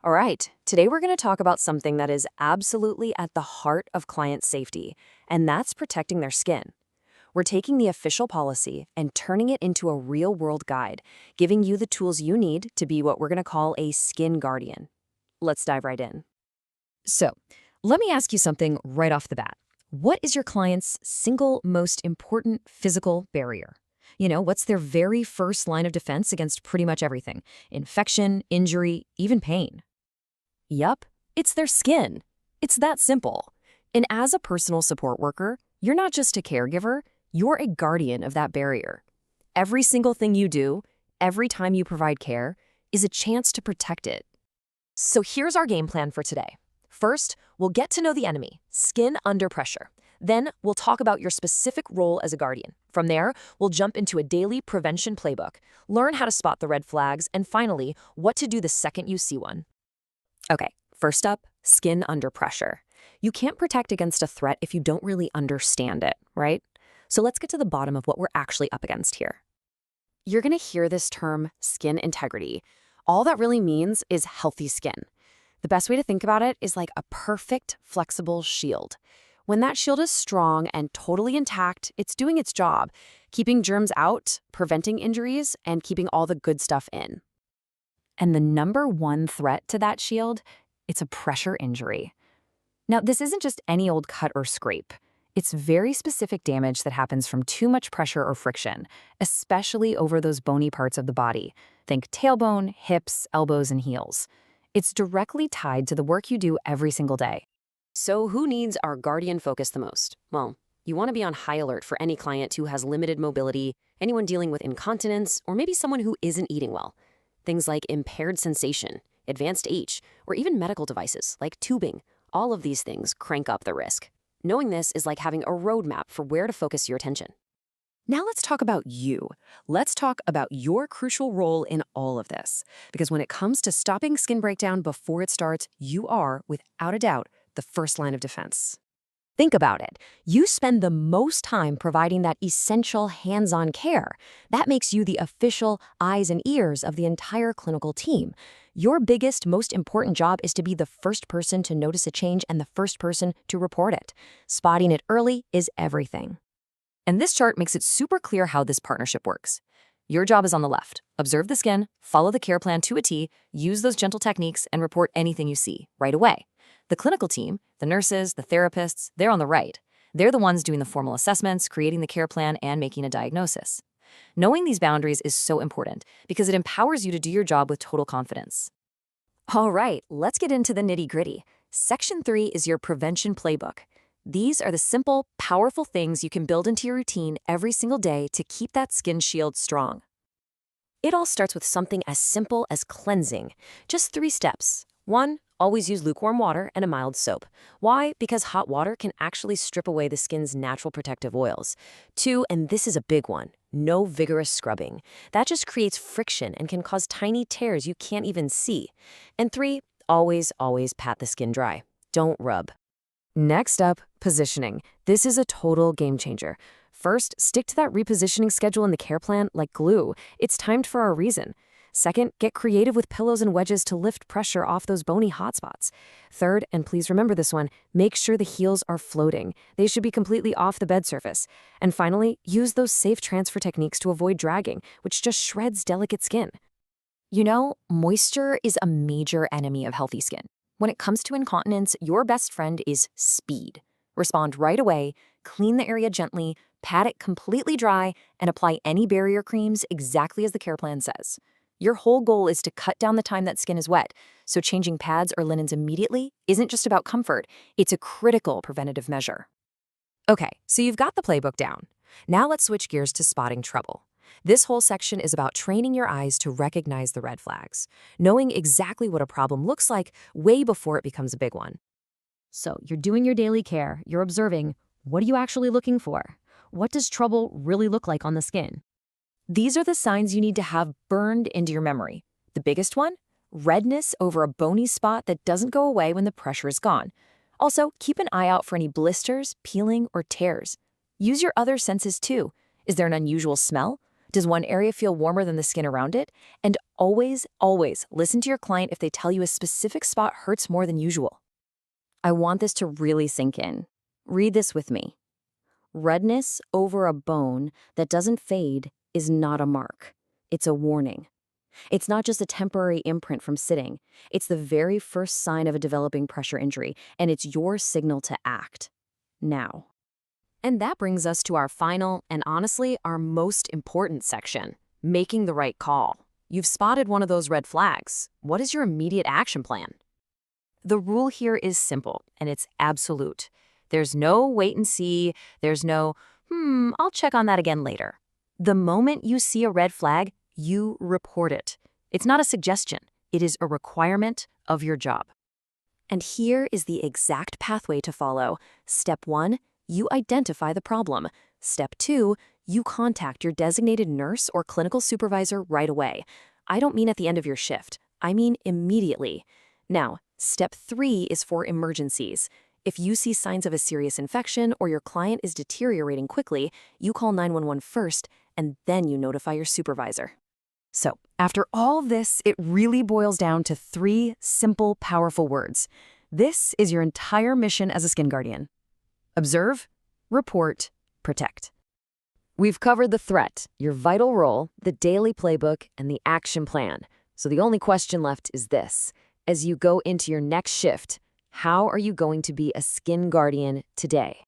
All right, today we're going to talk about something that is absolutely at the heart of client safety, and that's protecting their skin. We're taking the official policy and turning it into a real-world guide, giving you the tools you need to be what we're going to call a skin guardian. Let's dive right in. So, let me ask you something right off the bat. What is your client's single most important physical barrier? What's their very first line of defense against pretty much everything? Infection, injury, even pain. Yup, it's their skin. It's that simple. And as a personal support worker, you're not just a caregiver, you're a guardian of that barrier. Every single thing you do, every time you provide care, is a chance to protect it. So here's our game plan for today. First, we'll get to know the enemy, skin under pressure. Then, we'll talk about your specific role as a guardian. From there, we'll jump into a daily prevention playbook, learn how to spot the red flags, and finally, what to do the second you see one. Okay, first up, skin under pressure. You can't protect against a threat if you don't really understand it, right? So let's get to the bottom of what we're actually up against here. You're going to hear this term, skin integrity. All that really means is healthy skin. The best way to think about it is like a perfect, flexible shield. When that shield is strong and totally intact, it's doing its job, keeping germs out, preventing injuries, and keeping all the good stuff in. And the number one threat to that shield, it's a pressure injury. Now, this isn't just any old cut or scrape. It's very specific damage that happens from too much pressure or friction, especially over those bony parts of the body. Think tailbone, hips, elbows, and heels. It's directly tied to the work you do every single day. So who needs our guardian focus the most? Well, you want to be on high alert for any client who has limited mobility, anyone dealing with incontinence, or maybe someone who isn't eating well. Things like impaired sensation, advanced age, or even medical devices like tubing. All of these things crank up the risk. Knowing this is like having a roadmap for where to focus your attention. Now let's talk about you. Let's talk about your crucial role in all of this. Because when it comes to stopping skin breakdown before it starts, you are, without a doubt, the first line of defense. Think about it. You spend the most time providing that essential hands-on care. That makes you the official eyes and ears of the entire clinical team. Your biggest, most important job is to be the first person to notice a change and the first person to report it. Spotting it early is everything. And this chart makes it super clear how this partnership works. Your job is on the left. Observe the skin, follow the care plan to a T, use those gentle techniques, and report anything you see right away. The clinical team, the nurses, the therapists, they're on the right. They're the ones doing the formal assessments, creating the care plan, and making a diagnosis. Knowing these boundaries is so important because it empowers you to do your job with total confidence. All right, let's get into the nitty-gritty. Section 3 is your prevention playbook. These are the simple, powerful things you can build into your routine every single day to keep that skin shield strong. It all starts with something as simple as cleansing. Just 3 steps. 1. Always use lukewarm water and a mild soap. Why? Because hot water can actually strip away the skin's natural protective oils. 2, and this is a big one, no vigorous scrubbing. That just creates friction and can cause tiny tears you can't even see. And 3, always pat the skin dry. Don't rub. Next up, positioning. This is a total game changer. First, stick to that repositioning schedule in the care plan like glue. It's timed for a reason. Second, get creative with pillows and wedges to lift pressure off those bony hotspots. Third, and please remember this one, make sure the heels are floating. They should be completely off the bed surface. And finally, use those safe transfer techniques to avoid dragging, which just shreds delicate skin. Moisture is a major enemy of healthy skin. When it comes to incontinence, your best friend is speed. Respond right away, clean the area gently, pat it completely dry, and apply any barrier creams exactly as the care plan says. Your whole goal is to cut down the time that skin is wet, so changing pads or linens immediately isn't just about comfort, it's a critical preventative measure. Okay, so you've got the playbook down. Now let's switch gears to spotting trouble. This whole section is about training your eyes to recognize the red flags, knowing exactly what a problem looks like way before it becomes a big one. So you're doing your daily care, you're observing, what are you actually looking for? What does trouble really look like on the skin? These are the signs you need to have burned into your memory. The biggest one? Redness over a bony spot that doesn't go away when the pressure is gone. Also, keep an eye out for any blisters, peeling, or tears. Use your other senses too. Is there an unusual smell? Does one area feel warmer than the skin around it? And always, always listen to your client if they tell you a specific spot hurts more than usual. I want this to really sink in. Read this with me. Redness over a bone that doesn't fade is not a mark. It's a warning. It's not just a temporary imprint from sitting. It's the very first sign of a developing pressure injury, and it's your signal to act. Now. And that brings us to our final and honestly our most important section, making the right call. You've spotted one of those red flags. What is your immediate action plan? The rule here is simple, and it's absolute. There's no wait and see. There's no, I'll check on that again later. The moment you see a red flag, you report it. It's not a suggestion. It is a requirement of your job. And here is the exact pathway to follow. Step 1, you identify the problem. Step 2, you contact your designated nurse or clinical supervisor right away. I don't mean at the end of your shift. I mean immediately. Now, step 3 is for emergencies. If you see signs of a serious infection or your client is deteriorating quickly, you call 911 first, and then you notify your supervisor. So, after all of this, it really boils down to 3 simple, powerful words. This is your entire mission as a skin guardian. Observe, report, protect. We've covered the threat, your vital role, the daily playbook, and the action plan. So the only question left is this. As you go into your next shift, how are you going to be a skin guardian today?